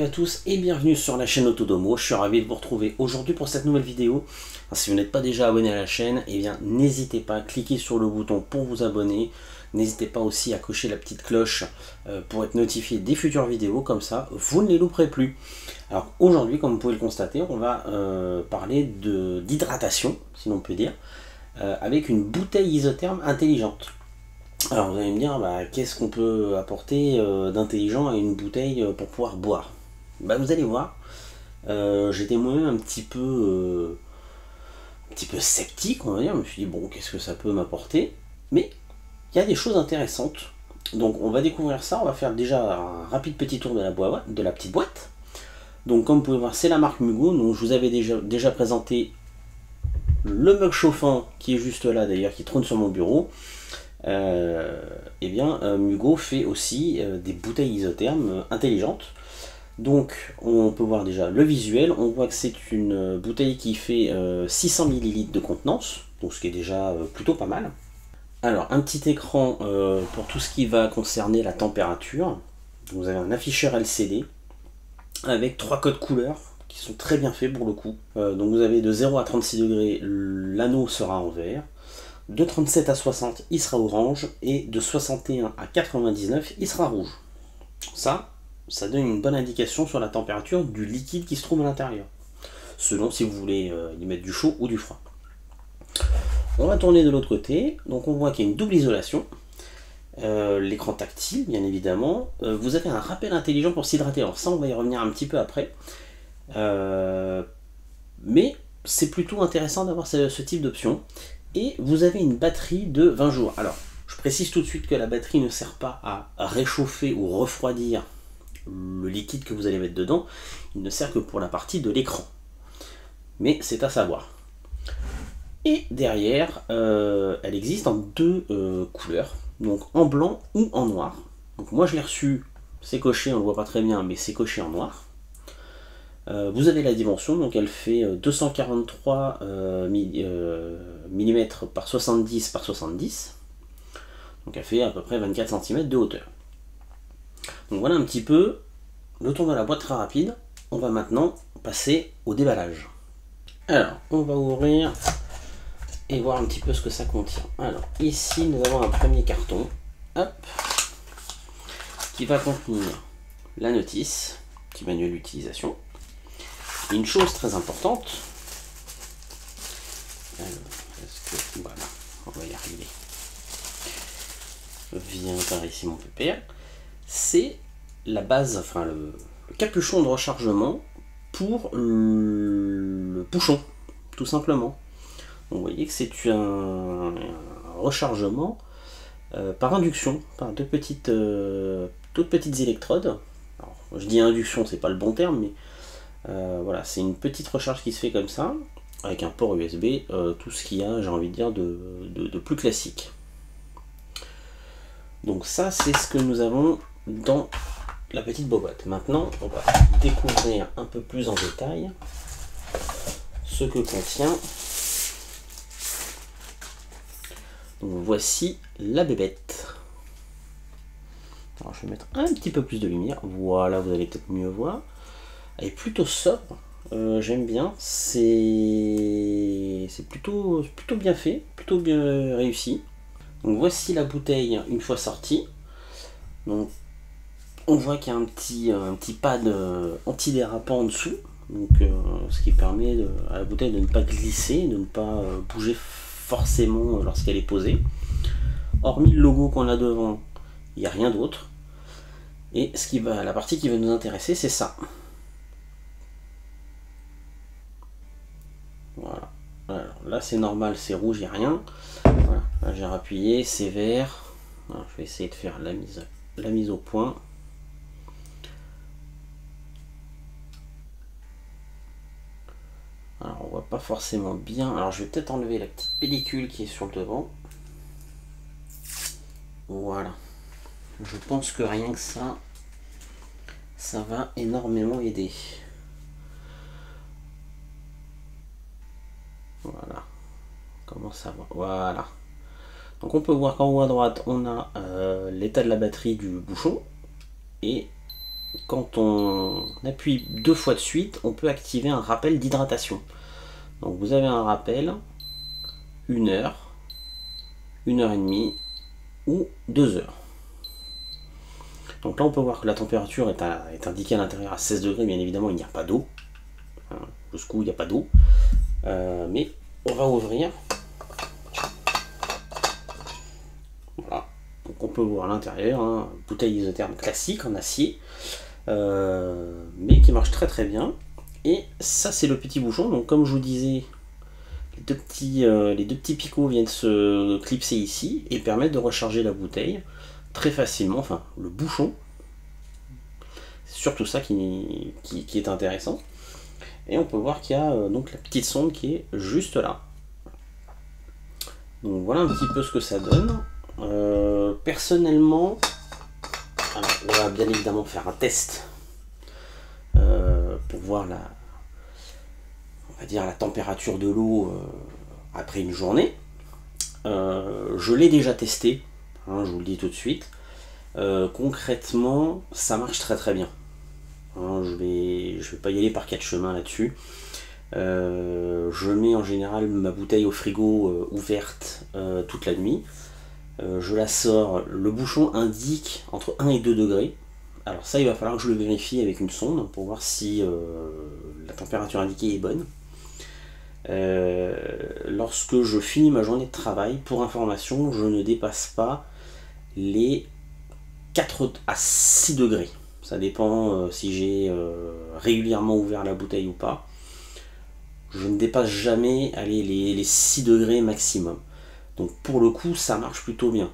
Salut à tous et bienvenue sur la chaîne Autodomo. Je suis ravi de vous retrouver aujourd'hui pour cette nouvelle vidéo. Si vous n'êtes pas déjà abonné à la chaîne, eh bien n'hésitez pas à cliquer sur le bouton pour vous abonner. N'hésitez pas aussi à cocher la petite cloche pour être notifié des futures vidéos, comme ça vous ne les louperez plus. Alors aujourd'hui, comme vous pouvez le constater, on va parler d'hydratation, si l'on peut dire, avec une bouteille isotherme intelligente. Alors vous allez me dire, qu'est-ce qu'on peut apporter d'intelligent à une bouteille pour pouvoir boire? Vous allez voir, j'étais moi-même un petit peu sceptique, on va dire. Je me suis dit, bon, qu'est-ce que ça peut m'apporter? Mais il y a des choses intéressantes. Donc on va découvrir ça, on va faire déjà un rapide petit tour de la petite boîte. Donc comme vous pouvez voir, c'est la marque Mugo. Donc je vous avais déjà présenté le mug chauffant qui est juste là d'ailleurs, qui trône sur mon bureau. Mugo fait aussi des bouteilles isothermes intelligentes. Donc on peut voir déjà le visuel, on voit que c'est une bouteille qui fait 600 ml de contenance, donc ce qui est déjà plutôt pas mal. Alors un petit écran pour tout ce qui va concerner la température. Vous avez un afficheur LCD avec 3 codes couleurs qui sont très bien faits pour le coup. Donc vous avez de 0 à 36 degrés, l'anneau sera en vert. De 37 à 60, il sera orange, et de 61 à 99, il sera rouge. Ça donne une bonne indication sur la température du liquide qui se trouve à l'intérieur, selon si vous voulez y mettre du chaud ou du froid. On va tourner de l'autre côté, donc on voit qu'il y a une double isolation, l'écran tactile bien évidemment, vous avez un rappel intelligent pour s'hydrater. Alors ça on va y revenir un petit peu après, mais c'est plutôt intéressant d'avoir ce type d'option. Et vous avez une batterie de 20 jours. Alors, je précise tout de suite que la batterie ne sert pas à réchauffer ou refroidir le liquide que vous allez mettre dedans. Il ne sert que pour la partie de l'écran. Mais c'est à savoir. Et derrière, elle existe en deux couleurs. Donc en blanc ou en noir. Donc moi je l'ai reçu, c'est coché, on ne le voit pas très bien, mais c'est coché en noir. Vous avez la dimension, donc elle fait 243 mm par 70 par 70, donc elle fait à peu près 24 cm de hauteur. Donc voilà un petit peu le tour de la boîte très rapide. On va maintenant passer au déballage. Alors on va ouvrir et voir un petit peu ce que ça contient. Alors ici nous avons un premier carton, hop, qui va contenir la notice, petit manuel d'utilisation. Une chose très importante, voilà, on va y arriver, viens par ici mon pépère, c'est la base, enfin le capuchon de rechargement pour le bouchon, tout simplement. Donc, vous voyez que c'est un rechargement par induction, par toutes petites électrodes. Alors, je dis induction, c'est pas le bon terme, mais voilà, c'est une petite recharge qui se fait comme ça, avec un port USB, tout ce qu'il y a, j'ai envie de dire, de plus classique. Donc ça, c'est ce que nous avons dans la petite boîte. Maintenant, on va découvrir un peu plus en détail ce que contient. Donc voici la bébête. Alors je vais mettre un petit peu plus de lumière, voilà, vous allez peut-être mieux voir. Elle est plutôt sobre, j'aime bien, c'est plutôt bien fait, plutôt bien réussi. Donc voici la bouteille une fois sortie. Donc on voit qu'il y a un petit pad antidérapant en dessous, donc ce qui permet à la bouteille de ne pas glisser, de ne pas bouger forcément lorsqu'elle est posée. Hormis le logo qu'on a devant, il n'y a rien d'autre. Et la partie qui va nous intéresser, c'est ça. Voilà. Alors là c'est normal, c'est rouge, il n'y a rien. Voilà. Là j'ai rappuyé, c'est vert. Alors, je vais essayer de faire la mise au point. Alors on voit pas forcément bien. Alors je vais peut-être enlever la petite pellicule qui est sur le devant. Voilà. Je pense que rien que ça va énormément aider. Voilà, comment ça va, voilà. Donc on peut voir qu'en haut à droite on a l'état de la batterie du bouchon et quand on appuie 2 fois de suite, on peut activer un rappel d'hydratation. Donc vous avez un rappel, 1 heure, 1 heure et demie ou 2 heures. Donc là on peut voir que la température est indiquée à l'intérieur à 16 degrés, bien évidemment il n'y a pas d'eau. Jusqu'où il n'y a pas d'eau. Mais on va ouvrir. Voilà. Donc on peut voir à l'intérieur, hein, bouteille isotherme classique en acier, mais qui marche très très bien. Et ça c'est le petit bouchon. Donc comme je vous disais, les deux petits picots viennent se clipser ici et permettent de recharger la bouteille très facilement. Enfin le bouchon, c'est surtout ça qui est intéressant. Et on peut voir qu'il y a donc la petite sonde qui est juste là. Donc voilà un petit peu ce que ça donne. Personnellement, alors, on va bien évidemment faire un test pour voir on va dire la température de l'eau après une journée. Je l'ai déjà testé, hein, je vous le dis tout de suite. Concrètement, ça marche très très bien. Hein, je vais pas y aller par 4 chemins là-dessus. Je mets en général ma bouteille au frigo ouverte toute la nuit. Je la sors, le bouchon indique entre 1 et 2 degrés. Alors ça, il va falloir que je le vérifie avec une sonde pour voir si la température indiquée est bonne. Lorsque je finis ma journée de travail, pour information, je ne dépasse pas les 4 à 6 degrés. Ça dépend si j'ai régulièrement ouvert la bouteille ou pas. Je ne dépasse jamais les 6 degrés maximum. Donc pour le coup, ça marche plutôt bien.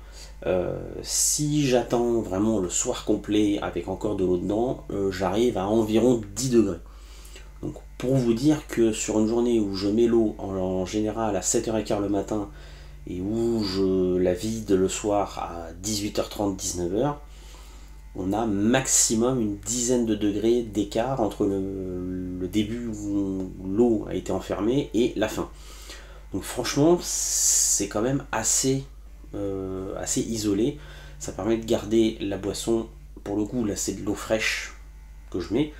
Si j'attends vraiment le soir complet avec encore de l'eau dedans, j'arrive à environ 10 degrés. Donc pour vous dire que sur une journée où je mets l'eau en général à 7h15 le matin et où je la vide le soir à 18h30, 19h, on a maximum une dizaine de degrés d'écart entre le début où l'eau a été enfermée et la fin. Donc franchement, c'est quand même assez isolé. Ça permet de garder la boisson. Pour le coup, là c'est de l'eau fraîche que je mets.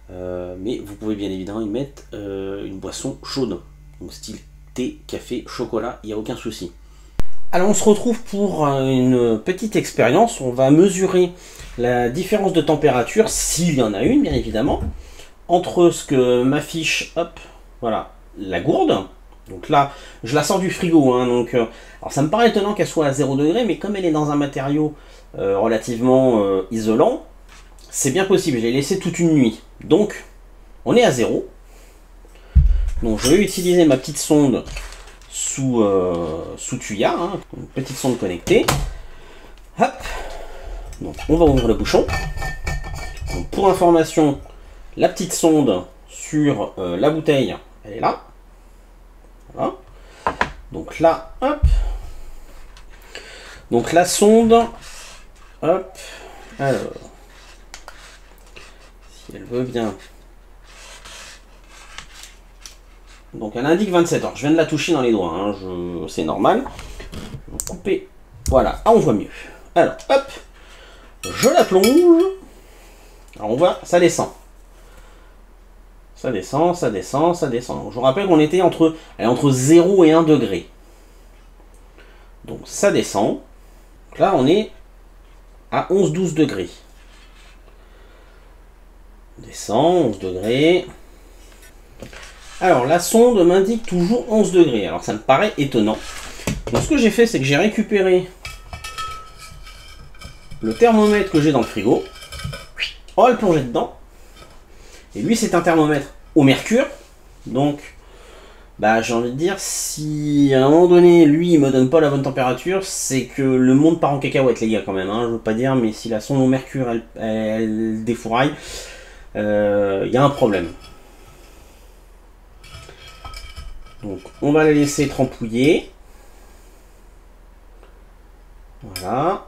Mais vous pouvez bien évidemment y mettre une boisson chaude. Donc style thé, café, chocolat, il n'y a aucun souci. Alors on se retrouve pour une petite expérience. On va mesurer la différence de température, s'il y en a une bien évidemment, entre ce que m'affiche, hop, voilà, la gourde. Donc là, je la sors du frigo, hein, donc alors ça me paraît étonnant qu'elle soit à 0 degré, mais comme elle est dans un matériau relativement isolant, c'est bien possible. Je l'ai laissé toute une nuit. Donc, on est à 0. Donc je vais utiliser ma petite sonde sous tuyau, hein, une petite sonde connectée. Hop. Donc on va ouvrir le bouchon. Donc, pour information, la petite sonde sur la bouteille, elle est là. Voilà. Donc là, hop. Donc la sonde, hop. Alors, si elle veut bien. Donc elle indique 27 ans. Je viens de la toucher dans les doigts, hein. C'est normal. Couper. Voilà. Ah, on voit mieux. Alors, hop. Je la plonge. Alors on voit, ça descend. Ça descend, ça descend, ça descend. Donc, je vous rappelle qu'on était entre 0 et 1 degré. Donc ça descend. Donc là on est à 11-12 degrés. On descend, 11 degrés. Alors la sonde m'indique toujours 11 degrés. Alors ça me paraît étonnant. Donc ce que j'ai fait, c'est que j'ai récupéré le thermomètre que j'ai dans le frigo. On va le plonger dedans. Et lui, c'est un thermomètre au mercure. Donc, bah, j'ai envie de dire, si à un moment donné, lui, il me donne pas la bonne température, c'est que le monde part en cacahuète, les gars, quand même. Hein. Je veux pas dire, mais si la sonde au mercure, elle défouraille, y a un problème. Donc, on va la laisser trempouiller. Voilà.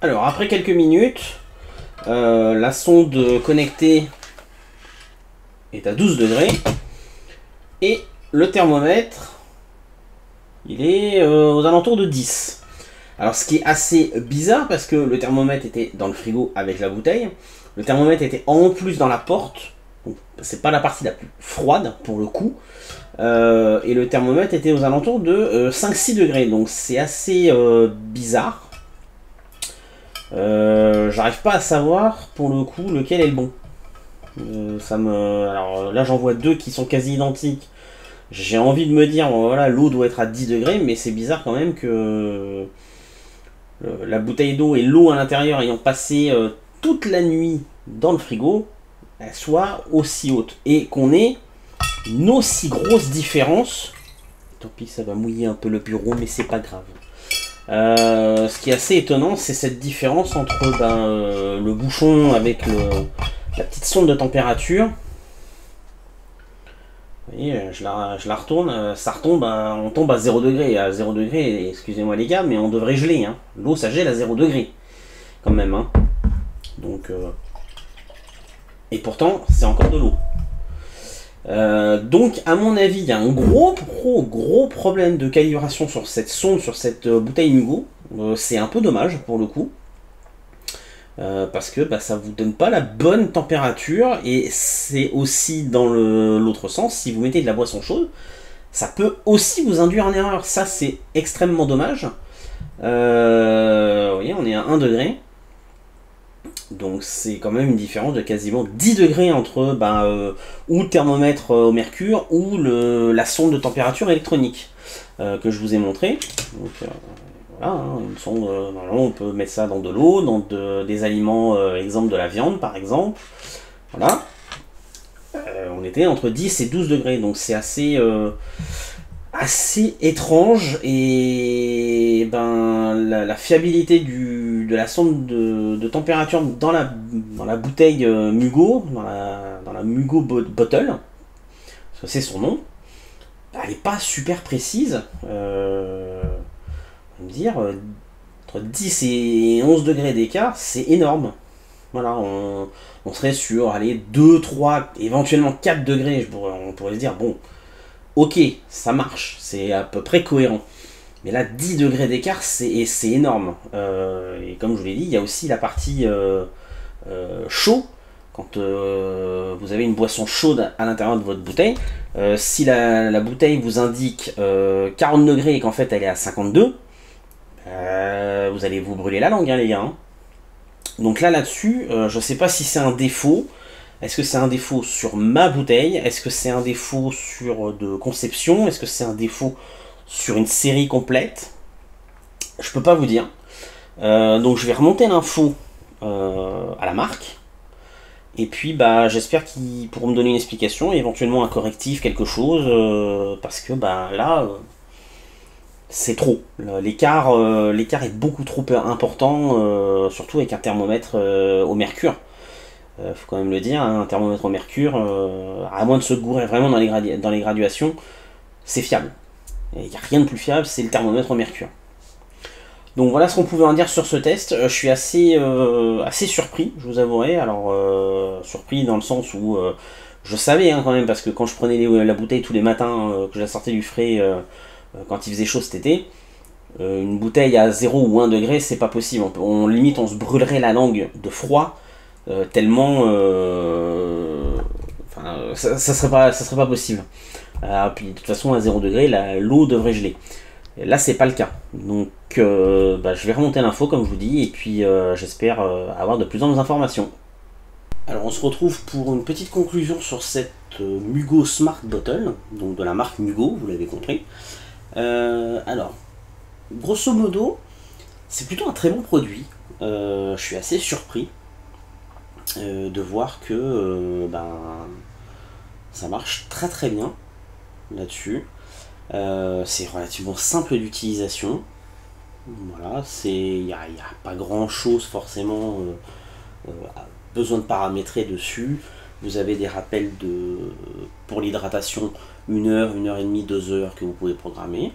Alors, après quelques minutes, la sonde connectée est à 12 degrés et le thermomètre il est aux alentours de 10. Alors ce qui est assez bizarre parce que le thermomètre était dans le frigo avec la bouteille, le thermomètre était en plus dans la porte, donc c'est pas la partie la plus froide pour le coup, et le thermomètre était aux alentours de 5-6 degrés, donc c'est assez bizarre. J'arrive pas à savoir pour le coup lequel est le bon. Alors là j'en vois deux qui sont quasi identiques. J'ai envie de me dire, bon, voilà, l'eau doit être à 10 degrés, mais c'est bizarre quand même que la bouteille d'eau et l'eau à l'intérieur ayant passé toute la nuit dans le frigo, elle soit aussi haute. Et qu'on ait une aussi grosse différence. Tant pis, ça va mouiller un peu le bureau, mais c'est pas grave. Ce qui est assez étonnant, c'est cette différence entre le bouchon avec la petite sonde de température. Vous voyez, je la retourne, ça retombe, on tombe à 0 degré. À 0 degré, excusez-moi les gars, mais on devrait geler. Hein. L'eau, ça gèle à 0 degré, quand même. Hein. Donc, et pourtant, c'est encore de l'eau. Donc, à mon avis, il y a un gros problème de calibration sur cette sonde, sur cette bouteille Mugo. C'est un peu dommage, pour le coup. Parce que ça vous donne pas la bonne température et c'est aussi dans l'autre sens, si vous mettez de la boisson chaude, ça peut aussi vous induire en erreur. Ça c'est extrêmement dommage. Vous voyez, on est à 1 degré. Donc c'est quand même une différence de quasiment 10 degrés entre ou le thermomètre au mercure ou la sonde de température électronique que je vous ai montré. Donc, voilà, hein, une sonde, normalement on peut mettre ça dans de l'eau, dans des aliments, exemple de la viande par exemple. Voilà. On était entre 10 et 12 degrés, donc c'est assez étrange et la fiabilité de la sonde de température dans la bouteille Mugo, dans la Mugo Bottle, parce que c'est son nom, elle n'est pas super précise. Me dire entre 10 et 11 degrés d'écart, c'est énorme. Voilà, on serait sur, allez, 2, 3, éventuellement 4 degrés, on pourrait se dire, bon, ok, ça marche, c'est à peu près cohérent. Mais là, 10 degrés d'écart, c'est énorme. Et comme je vous l'ai dit, il y a aussi la partie chaud. Quand vous avez une boisson chaude à l'intérieur de votre bouteille, si la bouteille vous indique 40 degrés et qu'en fait elle est à 52, vous allez vous brûler la langue, hein, les gars. Hein. Donc là-dessus, je sais pas si c'est un défaut. Est-ce que c'est un défaut sur ma bouteille? Est-ce que c'est un défaut de conception? Est-ce que c'est un défaut sur une série complète? Je peux pas vous dire. Donc je vais remonter l'info à la marque. Et puis j'espère qu'ils pourront me donner une explication, éventuellement un correctif, quelque chose, parce que là, c'est trop. L'écart est beaucoup trop important, surtout avec un thermomètre au mercure. Faut quand même le dire, hein, un thermomètre au mercure, à moins de se gourer vraiment dans les graduations, c'est fiable. Il n'y a rien de plus fiable, c'est le thermomètre au mercure. Donc voilà ce qu'on pouvait en dire sur ce test. Je suis assez surpris, je vous avouerai. Alors, surpris dans le sens où je savais quand même, parce que quand je prenais la bouteille tous les matins, que je la sortais du frais quand il faisait chaud cet été, une bouteille à 0 ou 1 degré, c'est pas possible. Limite, on se brûlerait la langue de froid, tellement... ça serait pas possible. Puis de toute façon, à 0 degré, l'eau devrait geler. Là, c'est pas le cas. Donc, je vais remonter l'info, comme je vous dis, et puis j'espère avoir de plus en plus d'informations. Alors, on se retrouve pour une petite conclusion sur cette Mugo Smart Bottle, donc de la marque Mugo, vous l'avez compris. Alors, grosso modo, c'est plutôt un très bon produit. Je suis assez surpris de voir que ça marche très très bien là-dessus. C'est relativement simple d'utilisation. Voilà, il n'y a pas grand chose forcément besoin de paramétrer dessus. Vous avez des rappels pour l'hydratation 1 heure, 1 heure et demie, 2 heures que vous pouvez programmer.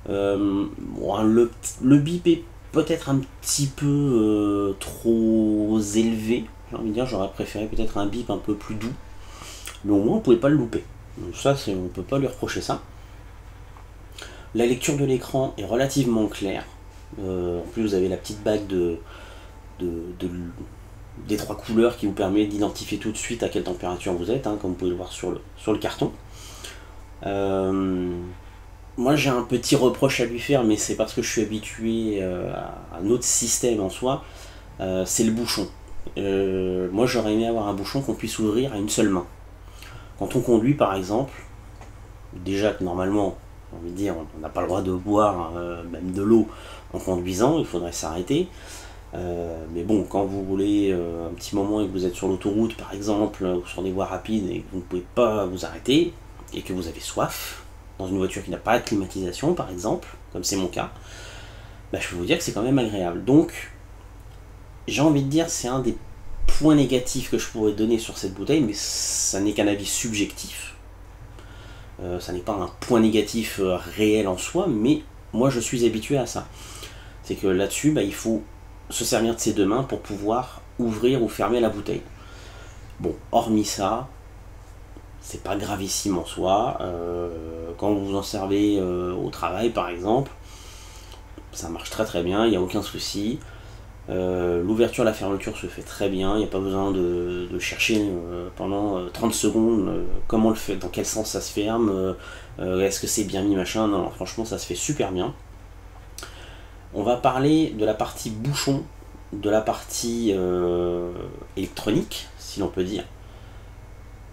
Le bip est peut-être un petit peu trop élevé. J'ai envie de dire, j'aurais préféré peut-être un bip un peu plus doux. Mais au moins, on ne pouvait pas le louper. Donc ça, on ne peut pas lui reprocher ça. La lecture de l'écran est relativement claire. En plus vous avez la petite bague des 3 couleurs qui vous permet d'identifier tout de suite à quelle température vous êtes, hein, comme vous pouvez le voir sur le carton. Moi j'ai un petit reproche à lui faire, mais c'est parce que je suis habitué à un autre système en soi, c'est le bouchon. Moi j'aurais aimé avoir un bouchon qu'on puisse ouvrir à une seule main. Quand on conduit par exemple, déjà que normalement, j'ai envie de dire, on n'a pas le droit de boire même de l'eau en conduisant, il faudrait s'arrêter. Mais bon, quand vous roulez un petit moment et que vous êtes sur l'autoroute par exemple, ou sur des voies rapides et que vous ne pouvez pas vous arrêter, et que vous avez soif, dans une voiture qui n'a pas de climatisation par exemple, comme c'est mon cas, bah, je peux vous dire que c'est quand même agréable. Donc, j'ai envie de dire, c'est un des points négatifs que je pourrais donner sur cette bouteille, mais ça n'est qu'un avis subjectif. Ça n'est pas un point négatif réel en soi, mais moi je suis habitué à ça. C'est que là-dessus, bah, il faut se servir de ses deux mains pour pouvoir ouvrir ou fermer la bouteille. Bon, hormis ça, c'est pas gravissime en soi. Quand vous vous en servez au travail par exemple, ça marche très très bien, il n'y a aucun souci. L'ouverture et la fermeture se fait très bien, il n'y a pas besoin de chercher pendant 30 secondes comment le fait, dans quel sens ça se ferme, est-ce que c'est bien mis machin. Non, non, franchement ça se fait super bien. On va parler de la partie bouchon, de la partie électronique, si l'on peut dire.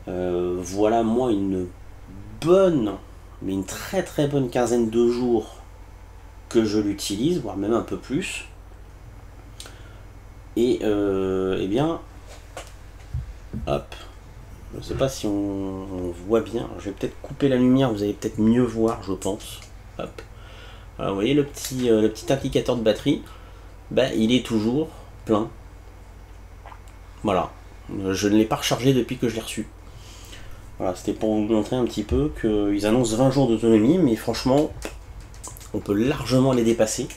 Voilà moi une bonne, mais une très très bonne quinzaine de jours que je l'utilise, voire même un peu plus. Et eh bien, hop, je ne sais pas si on voit bien, je vais peut-être couper la lumière, vous allez peut-être mieux voir, je pense. Hop. Alors, vous voyez le petit indicateur de batterie, ben, il est toujours plein. Voilà, je ne l'ai pas rechargé depuis que je l'ai reçu. Voilà, c'était pour vous montrer un petit peu qu'ils annoncent 20 jours d'autonomie, mais franchement, on peut largement les dépasser.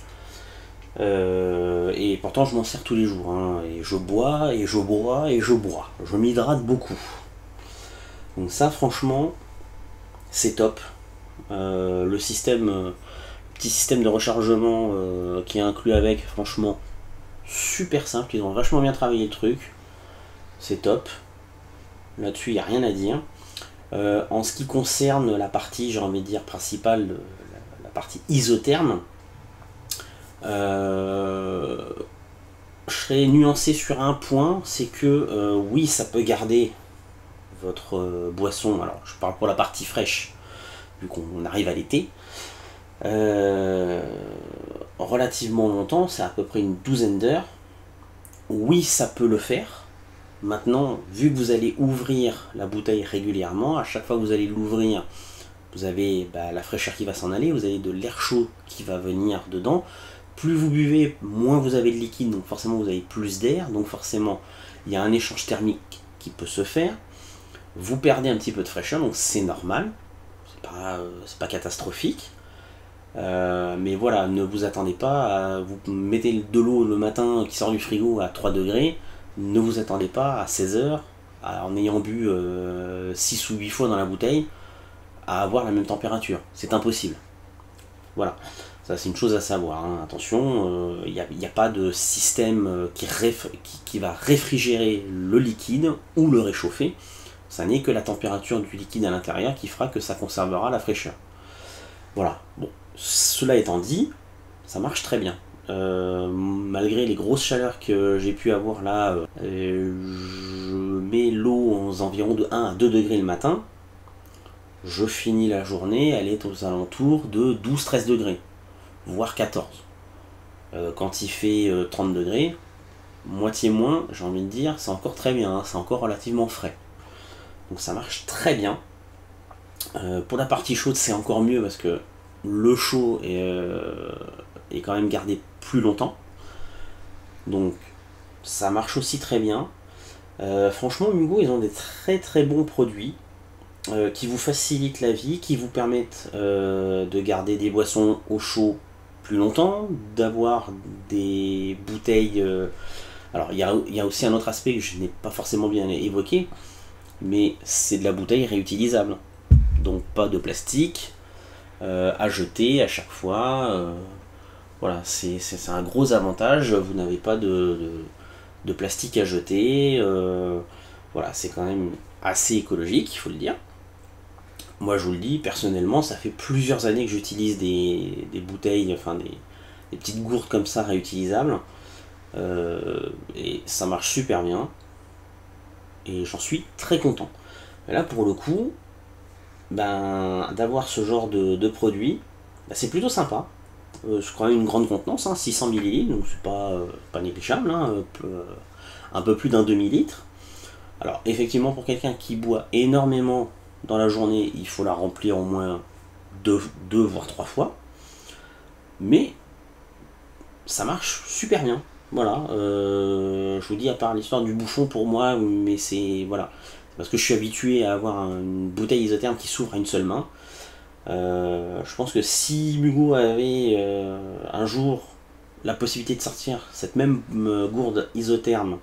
Et pourtant je m'en sers tous les jours, hein, et je bois, et je bois, et je bois. Je m'hydrate beaucoup. Donc ça franchement, c'est top. Le système, petit système de rechargement qui est inclus avec, franchement, super simple. Ils ont vachement bien travaillé le truc. C'est top. Là-dessus, il n'y a rien à dire. En ce qui concerne la partie, j'ai envie de dire, principale, la partie isotherme, je serais nuancé sur un point, c'est que oui, ça peut garder votre boisson, alors je parle pour la partie fraîche, vu qu'on arrive à l'été, relativement longtemps, c'est à peu près une douzaine d'heures. Oui, ça peut le faire. Maintenant, vu que vous allez ouvrir la bouteille régulièrement, à chaque fois que vous allez l'ouvrir, vous avez la fraîcheur qui va s'en aller, vous avez de l'air chaud qui va venir dedans. Plus vous buvez, moins vous avez de liquide, donc forcément vous avez plus d'air, donc forcément il y a un échange thermique qui peut se faire. Vous perdez un petit peu de fraîcheur, donc c'est normal, c'est pas catastrophique. Mais voilà, ne vous attendez pas à vous mettez de l'eau le matin qui sort du frigo à 3 degrés, ne vous attendez pas à 16 heures, en ayant bu 6 ou 8 fois dans la bouteille, à avoir la même température. C'est impossible. Voilà. Ça, c'est une chose à savoir, hein. Attention, il n'y a pas de système qui va réfrigérer le liquide ou le réchauffer. Ça n'est que la température du liquide à l'intérieur qui fera que ça conservera la fraîcheur. Voilà. Bon, cela étant dit, ça marche très bien. Malgré les grosses chaleurs que j'ai pu avoir là, je mets l'eau aux environs de 1 à 2 degrés le matin. Je finis la journée, elle est aux alentours de 12-13 degrés. Voire 14. Quand il fait 30 degrés, moitié moins, j'ai envie de dire, c'est encore très bien, hein, c'est encore relativement frais. Donc ça marche très bien. Pour la partie chaude, c'est encore mieux parce que le chaud est quand même gardé plus longtemps. Donc ça marche aussi très bien. Franchement, Hugo, ils ont des très très bons produits qui vous facilitent la vie, qui vous permettent de garder des boissons au chaud plus longtemps, d'avoir des bouteilles. Alors il y a aussi un autre aspect que je n'ai pas forcément bien évoqué, mais c'est de la bouteille réutilisable. Donc pas de plastique à jeter à chaque fois. Voilà, c'est un gros avantage, vous n'avez pas de plastique à jeter, voilà, c'est quand même assez écologique, il faut le dire. Moi je vous le dis, personnellement, ça fait plusieurs années que j'utilise des bouteilles, enfin des petites gourdes comme ça réutilisables, et ça marche super bien, et j'en suis très content. Et là pour le coup, ben, d'avoir ce genre de produit, ben, c'est plutôt sympa. C'est quand même une grande contenance, hein, 600 ml, donc c'est pas négligeable, hein, un peu plus d'un demi-litre. Alors effectivement pour quelqu'un qui boit énormément dans la journée, il faut la remplir au moins deux voire trois fois. Mais ça marche super bien. Voilà. Je vous dis à part l'histoire du bouchon pour moi, mais c'est voilà. Parce que je suis habitué à avoir une bouteille isotherme qui s'ouvre à une seule main. Je pense que si Mugo avait un jour la possibilité de sortir cette même gourde isotherme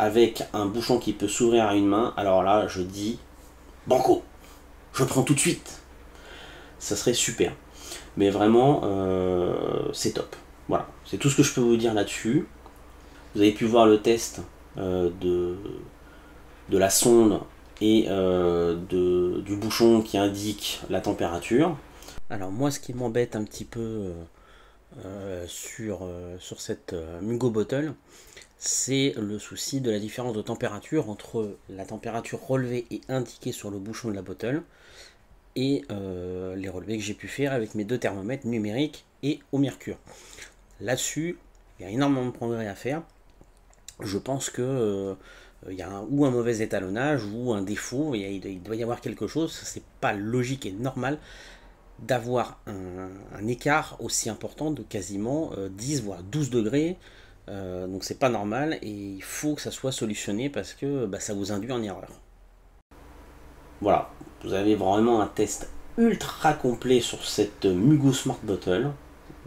avec un bouchon qui peut s'ouvrir à une main, alors là je dis banco, je prends tout de suite. Ça serait super. Mais vraiment, c'est top. Voilà, c'est tout ce que je peux vous dire là-dessus. Vous avez pu voir le test de la sonde et du bouchon qui indique la température. Alors moi, ce qui m'embête un petit peu sur cette Mugo Bottle, c'est le souci de la différence de température entre la température relevée et indiquée sur le bouchon de la bottle et les relevés que j'ai pu faire avec mes deux thermomètres numériques et au mercure. Là-dessus, il y a énormément de progrès à faire. Je pense que il y a ou un mauvais étalonnage ou un défaut, il doit y avoir quelque chose, c'est pas logique et normal d'avoir un écart aussi important de quasiment 10 voire 12 degrés, donc c'est pas normal et il faut que ça soit solutionné parce que bah, ça vous induit en erreur. Voilà, vous avez vraiment un test ultra complet sur cette Mugo Smart Bottle,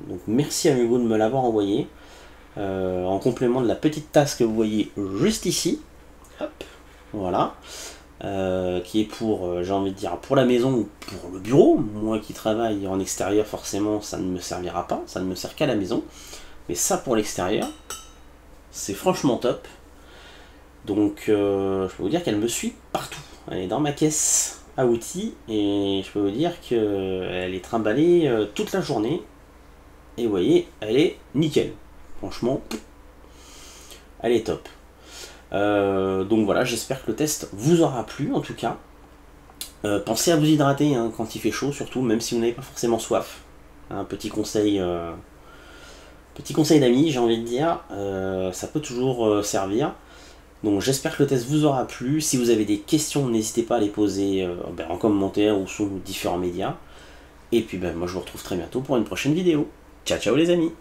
donc merci à Mugo de me l'avoir envoyé. En complément de la petite tasse que vous voyez juste ici, hop, voilà, qui est pour, j'ai envie de dire, pour la maison ou pour le bureau. Moi qui travaille en extérieur, forcément, ça ne me servira pas, ça ne me sert qu'à la maison. Mais ça, pour l'extérieur, c'est franchement top. Donc, je peux vous dire qu'elle me suit partout. Elle est dans ma caisse à outils et je peux vous dire qu'elle est trimballée toute la journée. Et vous voyez, elle est nickel. Franchement, elle est top. Donc voilà, j'espère que le test vous aura plu en tout cas. Pensez à vous hydrater hein, quand il fait chaud, surtout, même si vous n'avez pas forcément soif. Un petit conseil d'amis, j'ai envie de dire, ça peut toujours servir. Donc j'espère que le test vous aura plu. Si vous avez des questions, n'hésitez pas à les poser en commentaire ou sur nos différents médias. Et puis moi je vous retrouve très bientôt pour une prochaine vidéo. Ciao ciao les amis!